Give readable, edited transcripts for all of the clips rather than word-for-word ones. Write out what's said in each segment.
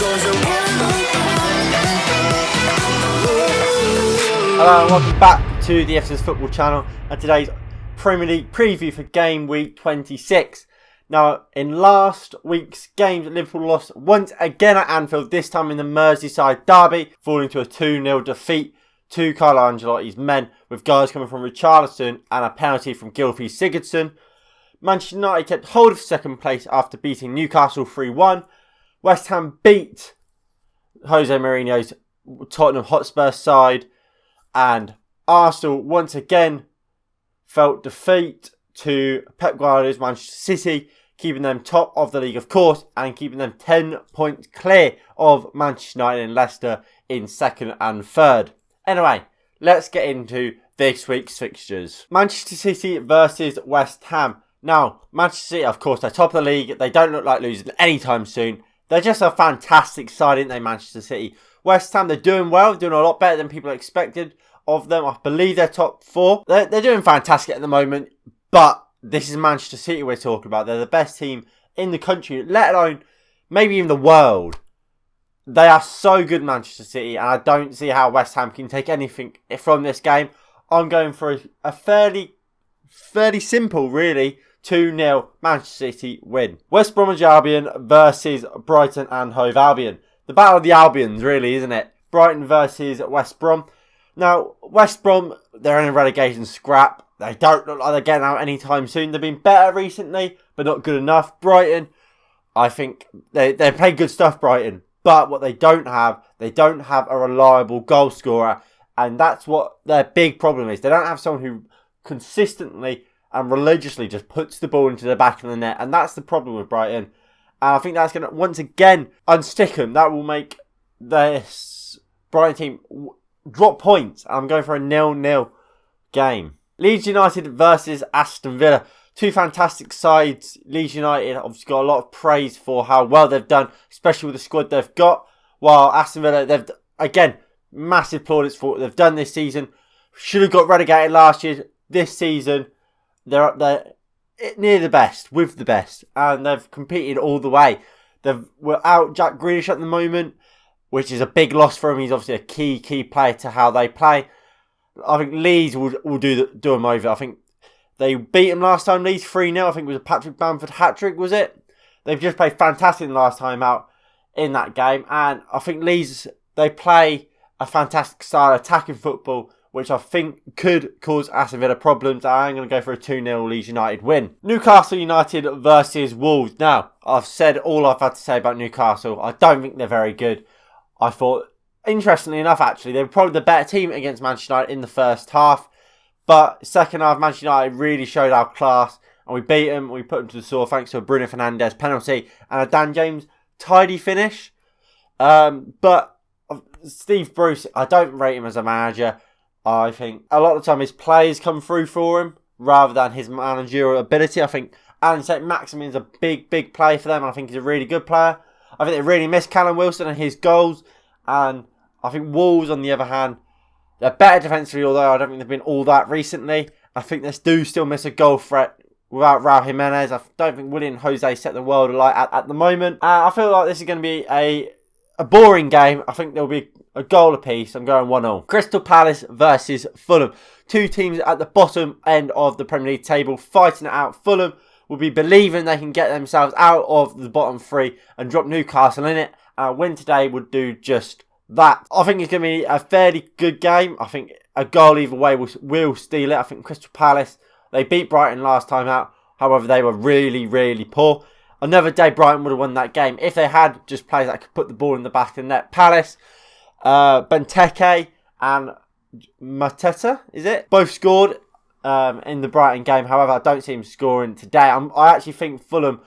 Hello and welcome back to the Everton's Football Channel and today's Premier League preview for Game Week 26. Now, in last week's games, Liverpool lost once again at Anfield, this time in the Merseyside derby, falling to a 2-0 defeat to Carlo Ancelotti's men, with goals coming from Richarlison and a penalty from Gylfi Sigurdsson. Manchester United kept hold of second place after beating Newcastle 3-1. West Ham beat Jose Mourinho's Tottenham Hotspur side. And Arsenal once again felt defeat to Pep Guardiola's Manchester City, keeping them top of the league, of course, and keeping them 10 points clear of Manchester United and Leicester in second and third. Anyway, let's get into this week's fixtures. Manchester City versus West Ham. Now, Manchester City, of course, they're top of the league. They don't look like losing anytime soon. They're just a fantastic side, aren't they, Manchester City? West Ham, they're doing well, doing a lot better than people expected of them. I believe they're top four. They're doing fantastic at the moment, but this is Manchester City we're talking about. They're the best team in the country, let alone maybe even the world. They are so good, Manchester City, and I don't see how West Ham can take anything from this game. I'm going for a fairly simple, really, 2-0 Manchester City win. West Bromwich Albion versus Brighton and Hove Albion. The battle of the Albions, really, isn't it? Brighton versus West Brom. Now, West Brom, they're in a relegation scrap. They don't look like they're getting out anytime soon. They've been better recently, but not good enough. Brighton, I think they play good stuff, Brighton. But what they don't have a reliable goal scorer. And that's what their big problem is. They don't have someone who consistently and religiously just puts the ball into the back of the net. And that's the problem with Brighton. And I think that's going to, once again, unstick them. That will make this Brighton team drop points. I'm going for a 0-0 game. Leeds United versus Aston Villa. Two fantastic sides. Leeds United obviously got a lot of praise for how well they've done, especially with the squad they've got. While Aston Villa, they've, again, massive plaudits for what they've done this season. Should have got relegated last year. This season, they're up there near the best, with the best, and they've competed all the way. We're out Jack Grealish at the moment, which is a big loss for him. He's obviously a key player to how they play. I think Leeds will do them over. I think they beat him last time, Leeds 3-0. I think it was a Patrick Bamford hat-trick, was it? They've just played fantastic the last time out in that game, and I think Leeds, they play a fantastic style of attacking football, which I think could cause Aston Villa problems. I'm going to go for a 2-0 Leeds United win. Newcastle United versus Wolves. Now, I've said all I've had to say about Newcastle. I don't think they're very good. I thought, interestingly enough, actually, they were probably the better team against Manchester United in the first half. But second half, Manchester United really showed our class. And we beat them. We put them to the sword thanks to a Bruno Fernandes penalty and a Dan James tidy finish. But Steve Bruce, I don't rate him as a manager. I think a lot of the time his players come through for him rather than his managerial ability. I think Alan Saint-Maximin's a big player for them. I think he's a really good player. I think they really miss Callum Wilson and his goals. And I think Wolves, on the other hand, they're better defensively, although I don't think they've been all that recently. I think they do still miss a goal threat without Raul Jimenez. I don't think Willian Jose set the world alight at the moment. I feel like this is going to be a boring game. I think there'll be a goal apiece. I'm going 1-0. Crystal Palace versus Fulham. Two teams at the bottom end of the Premier League table fighting it out. Fulham will be believing they can get themselves out of the bottom three and drop Newcastle in it. A win today would do just that. I think it's going to be a fairly good game. I think a goal either way will steal it. I think Crystal Palace, they beat Brighton last time out. However, they were really poor. Another day Brighton would have won that game if they had just players that could put the ball in the back of the net. Palace, Benteke and Mateta, is it? Both scored in the Brighton game. However, I don't see him scoring today. I actually think Fulham,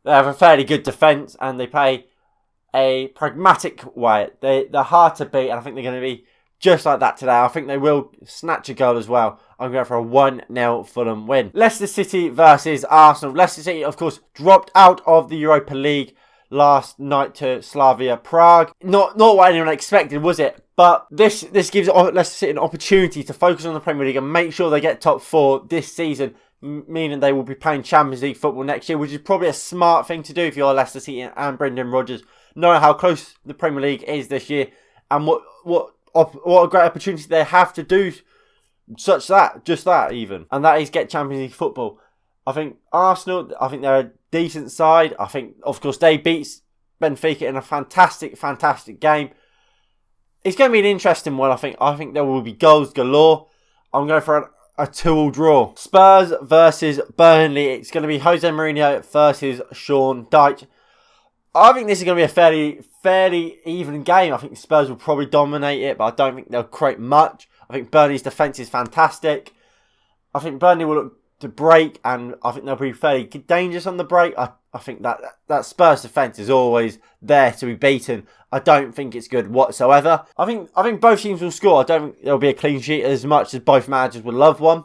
they have a fairly good defence and they play a pragmatic way. They're hard to beat and I think they're going to be just like that today. I think they will snatch a goal as well. I'm going for a 1-0 Fulham win. Leicester City versus Arsenal. Leicester City, of course, dropped out of the Europa League last night to Slavia Prague. Not what anyone expected, was it? But this gives Leicester City an opportunity to focus on the Premier League and make sure they get top four this season. meaning they will be playing Champions League football next year, which is probably a smart thing to do if you're Leicester City and Brendan Rodgers, knowing how close the Premier League is this year and what a great opportunity they have to do just that even, and that is get Champions League football. I think Arsenal, I think they're a decent side. I think, of course, they beat Benfica in a fantastic game. It's going to be an interesting one, I think. I think there will be goals galore. I'm going for a 2-2 draw. Spurs versus Burnley. It's going to be Jose Mourinho versus Sean Dyche. I think this is going to be a fairly even game. I think Spurs will probably dominate it, but I don't think they'll create much. I think Burnley's defence is fantastic. I think Burnley will look to break, and I think they'll be fairly dangerous on the break. I think that Spurs defence is always there to be beaten. I don't think it's good whatsoever. I think both teams will score. I don't think there'll be a clean sheet as much as both managers would love one.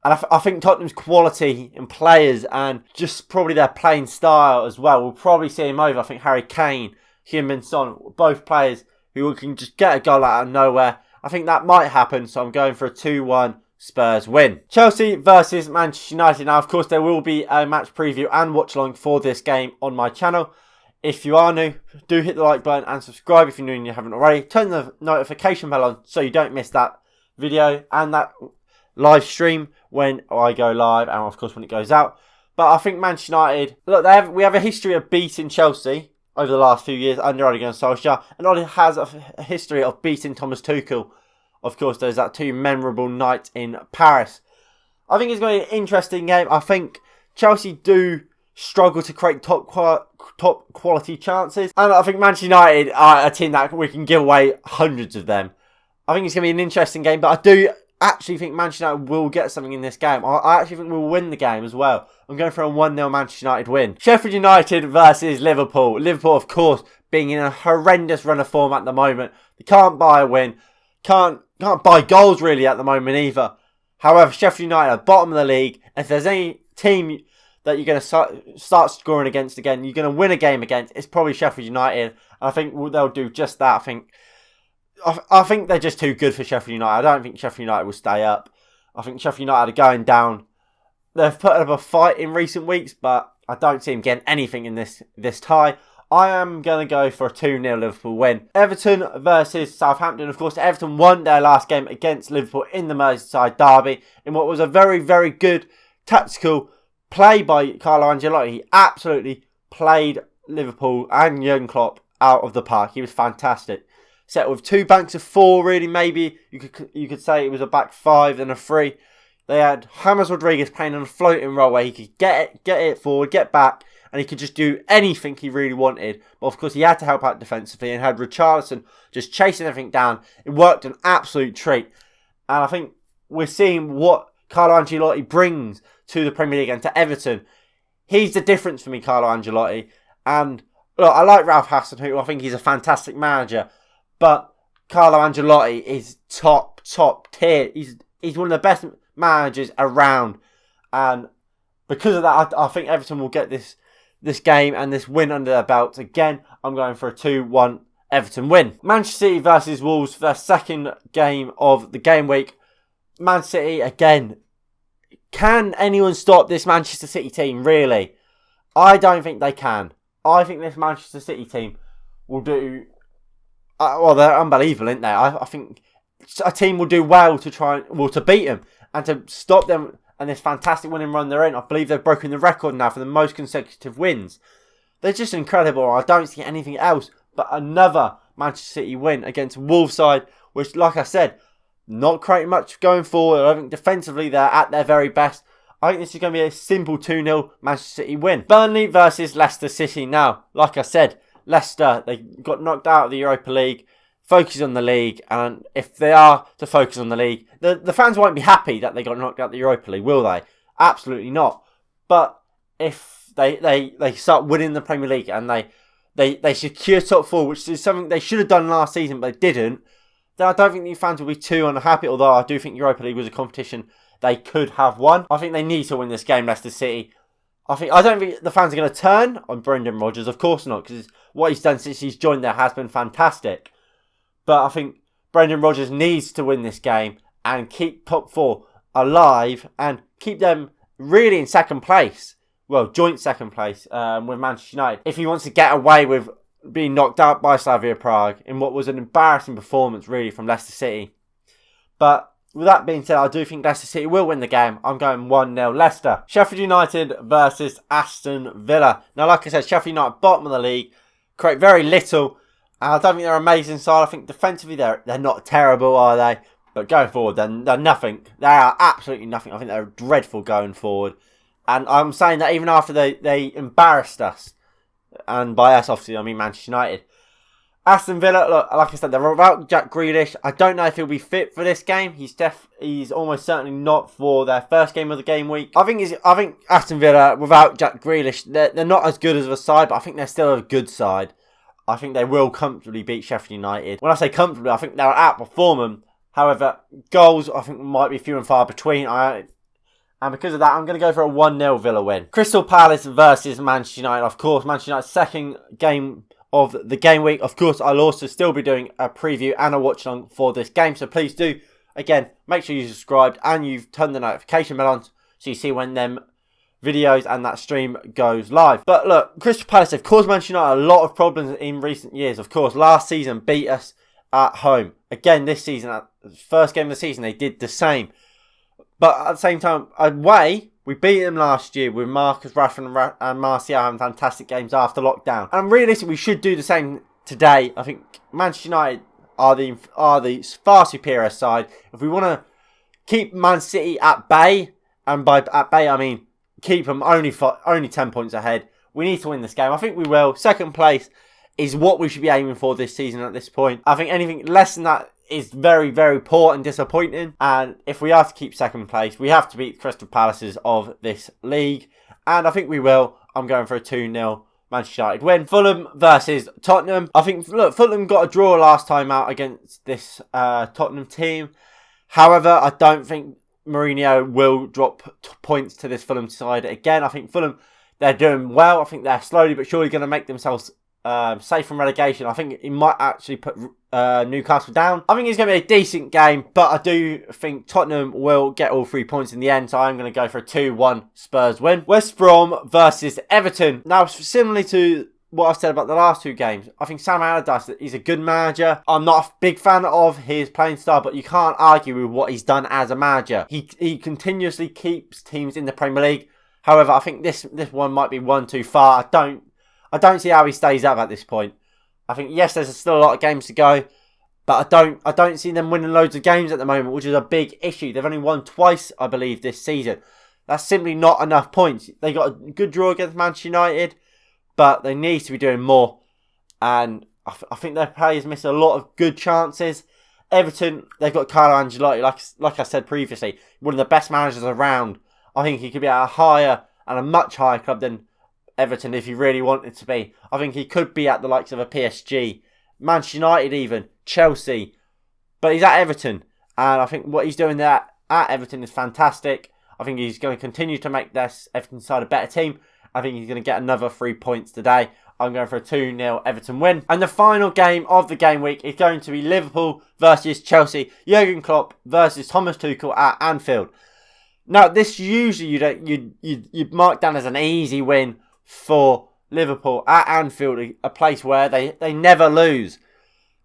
And I think Tottenham's quality in players and just probably their playing style as well will probably see him over. I think Harry Kane, Heung-min Son, both players who can just get a goal out of nowhere. I think that might happen, so I'm going for a 2-1 Spurs win. Chelsea versus Manchester United. Now, of course, there will be a match preview and watch along for this game on my channel. If you are new, do hit the like button and subscribe if you're new and you haven't already. Turn the notification bell on so you don't miss that video and that live stream when I go live and, of course, when it goes out. But I think Manchester United, look, we have a history of beating Chelsea over the last few years under Ole Gunnar Solskjaer, and Ole has a history of beating Thomas Tuchel. Of course, there's that 2 memorable nights in Paris. I think it's going to be an interesting game. I think Chelsea do struggle to create top quality chances, and I think Manchester United are a team that we can give away hundreds of them. I think it's going to be an interesting game, but I do actually think Manchester United will get something in this game. I actually think we'll win the game as well. I'm going for a 1-0 Manchester United win. Sheffield United versus Liverpool. Liverpool, of course, being in a horrendous run of form at the moment. They can't buy a win. Can't buy goals really at the moment either. However, Sheffield United are bottom of the league. If there's any team that you're going to start scoring against again, you're going to win a game against, it's probably Sheffield United. And I think they'll do just that. I think they're just too good for Sheffield United. I don't think Sheffield United will stay up. I think Sheffield United are going down. They've put up a fight in recent weeks, but I don't see them getting anything in this tie. I am going to go for a 2-0 Liverpool win. Everton versus Southampton. Of course, Everton won their last game against Liverpool in the Merseyside derby in what was a very, very good tactical play by Carlo Ancelotti. He absolutely played Liverpool and Jurgen Klopp out of the park. He was fantastic. Set with 2 banks of 4, really, maybe. You could say it was a back 5 and a 3. They had James Rodriguez playing on a floating role where he could get it forward, get back, and he could just do anything he really wanted. But of course, he had to help out defensively and had Richarlison just chasing everything down. It worked an absolute treat. And I think we're seeing what Carlo Ancelotti brings to the Premier League and to Everton. He's the difference for me, Carlo Ancelotti. And look, I like Ralph Hasenhüttl. I think he's a fantastic manager. But Carlo Ancelotti is top tier. He's one of the best managers around. And because of that, I think Everton will get this game and this win under their belts. Again, I'm going for a 2-1 Everton win. Manchester City versus Wolves for their second game of the game week. Man City, again, can anyone stop this Manchester City team, really? I don't think they can. I think this Manchester City team will do... well, they're unbelievable, aren't they? I think a team will do well to beat them and to stop them and this fantastic winning run they're in. I believe they've broken the record now for the most consecutive wins. They're just incredible. I don't see anything else but another Manchester City win against Wolves side, which, like I said, not creating much going forward. I think defensively they're at their very best. I think this is going to be a simple 2-0 Manchester City win. Burnley versus Leicester City. Now, like I said, Leicester, they got knocked out of the Europa League. Focus on the league, and if they are to focus on the league, the fans won't be happy that they got knocked out of the Europa League, will they? Absolutely not. But if they start winning the Premier League and they secure top 4, which is something they should have done last season but they didn't, then I don't think the fans will be too unhappy, although I do think Europa League was a competition they could have won. I think they need to win this game, Leicester City. I don't think the fans are going to turn on Brendan Rodgers, of course not, because what he's done since he's joined there has been fantastic. But I think Brendan Rodgers needs to win this game and keep top 4 alive and keep them really in second place. Well, joint second place with Manchester United. If he wants to get away with being knocked out by Slavia Prague in what was an embarrassing performance, really, from Leicester City. But with that being said, I do think Leicester City will win the game. I'm going 1-0 Leicester. Sheffield United versus Aston Villa. Now, like I said, Sheffield United, bottom of the league, create very little. And I don't think they're an amazing side. I think defensively they're not terrible, are they? But going forward, they're nothing. They are absolutely nothing. I think they're dreadful going forward. And I'm saying that even after they embarrassed us. And by us, obviously, I mean Manchester United. Aston Villa, look, like I said, they're without Jack Grealish. I don't know if he'll be fit for this game. He's almost certainly not for their first game of the game week. I think Aston Villa, without Jack Grealish, they're not as good as a side, but I think they're still a good side. I think they will comfortably beat Sheffield United. When I say comfortably, I think they'll outperform them. However, goals, I think, might be few and far between. And because of that, I'm going to go for a 1-0 Villa win. Crystal Palace versus Manchester United. Of course, Manchester United's second game of the game week. Of course, I'll also still be doing a preview and a watch along for this game. So please do, again, make sure you're subscribed and you've turned the notification bell on so you see when them videos and that stream goes live. But look, Crystal Palace have caused Manchester United a lot of problems in recent years. Of course, last season beat us at home. Again, this season, at the first game of the season, they did the same. But at the same time, away, we beat them last year with Marcus Rashford and Martial having fantastic games after lockdown. And realistically, we should do the same today. I think Manchester United are the far superior side. If we want to keep Man City at bay, and by at bay I mean keep them only 10 points ahead, we need to win this game. I think we will. Second place is what we should be aiming for this season at this point. I think anything less than that is very, very poor and disappointing. And if we are to keep second place, we have to beat Crystal Palaces of this league. And I think we will. I'm going for a 2-0 Manchester United win. Fulham versus Tottenham. I think, look, Fulham got a draw last time out against this Tottenham team. However, I don't think Mourinho will drop points to this Fulham side again. I think Fulham, they're doing well. I think they're slowly but surely going to make themselves safe from relegation. I think he might actually put Newcastle down. I think it's going to be a decent game, but I do think Tottenham will get all 3 points in the end, so I'm going to go for a 2-1 Spurs win. West Brom versus Everton. Now, similarly to what I've said about the last two games, I think Sam Allardyce is a good manager. I'm not a big fan of his playing style, but you can't argue with what he's done as a manager. He continuously keeps teams in the Premier League. However, I think this one might be one too far. I don't see how he stays up at this point. I think, yes, there's still a lot of games to go, but I don't see them winning loads of games at the moment, which is a big issue. They've only won twice, I believe, this season. That's simply not enough points. They got a good draw against Manchester United, but they need to be doing more. And I think their players miss a lot of good chances. Everton, they've got Carlo Ancelotti, like I said previously, one of the best managers around. I think he could be at a higher and a much higher club than Everton if he really wanted to be. I think he could be at the likes of a PSG, Manchester United even, Chelsea. But he's at Everton. And I think what he's doing there at Everton is fantastic. I think he's going to continue to make this Everton side a better team. I think he's going to get another 3 points today. I'm going for a 2-0 Everton win. And the final game of the game week is going to be Liverpool versus Chelsea. Jurgen Klopp versus Thomas Tuchel at Anfield. Now, this usually you'd mark down as an easy win for Liverpool at Anfield, a place where they never lose.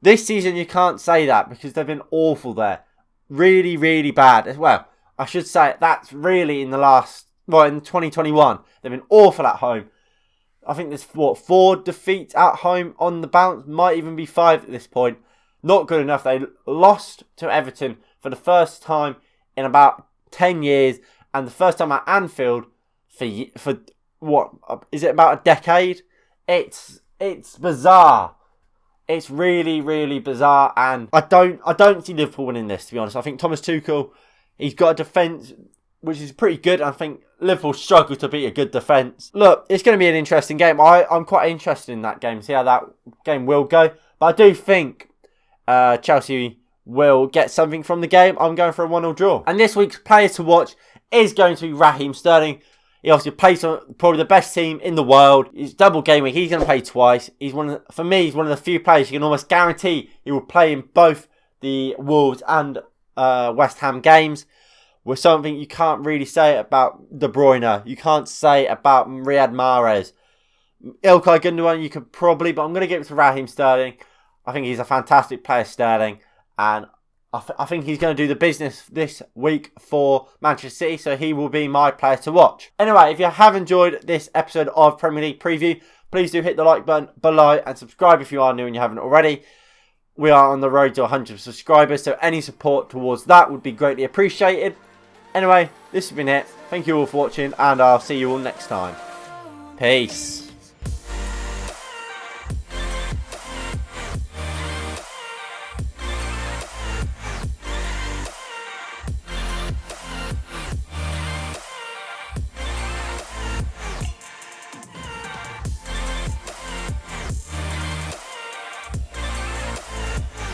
This season you can't say that because they've been awful there. Really, really bad. Well, I should say that's really in 2021. They've been awful at home. I think there's 4 defeats at home on the bounce. Might even be 5 at this point. Not good enough. They lost to Everton for the first time in about 10 years. And the first time at Anfield for what is it, about a decade? It's bizarre. It's really, really bizarre, and I don't see Liverpool winning this, to be honest. I think Thomas Tuchel, he's got a defence which is pretty good. I think Liverpool struggle to beat a good defence. Look, it's going to be an interesting game. I'm quite interested in that game, see how that game will go. But I do think Chelsea will get something from the game. I'm going for a 1-0 draw. And this week's player to watch is going to be Raheem Sterling. He obviously plays on probably the best team in the world. It's double game week. He's going to play twice. For me, he's one of the few players you can almost guarantee he will play in both the Wolves and West Ham games. was something you can't really say about De Bruyne. You can't say about Riyad Mahrez. Ilkay Gundogan, you could probably, but I'm going to give it to Raheem Sterling. I think he's a fantastic player, Sterling, and I think he's going to do the business this week for Manchester City, so he will be my player to watch. Anyway, if you have enjoyed this episode of Premier League Preview, please do hit the like button below and subscribe if you are new and you haven't already. We are on the road to 100 subscribers, so any support towards that would be greatly appreciated. Anyway, this has been it. Thank you all for watching, and I'll see you all next time. Peace.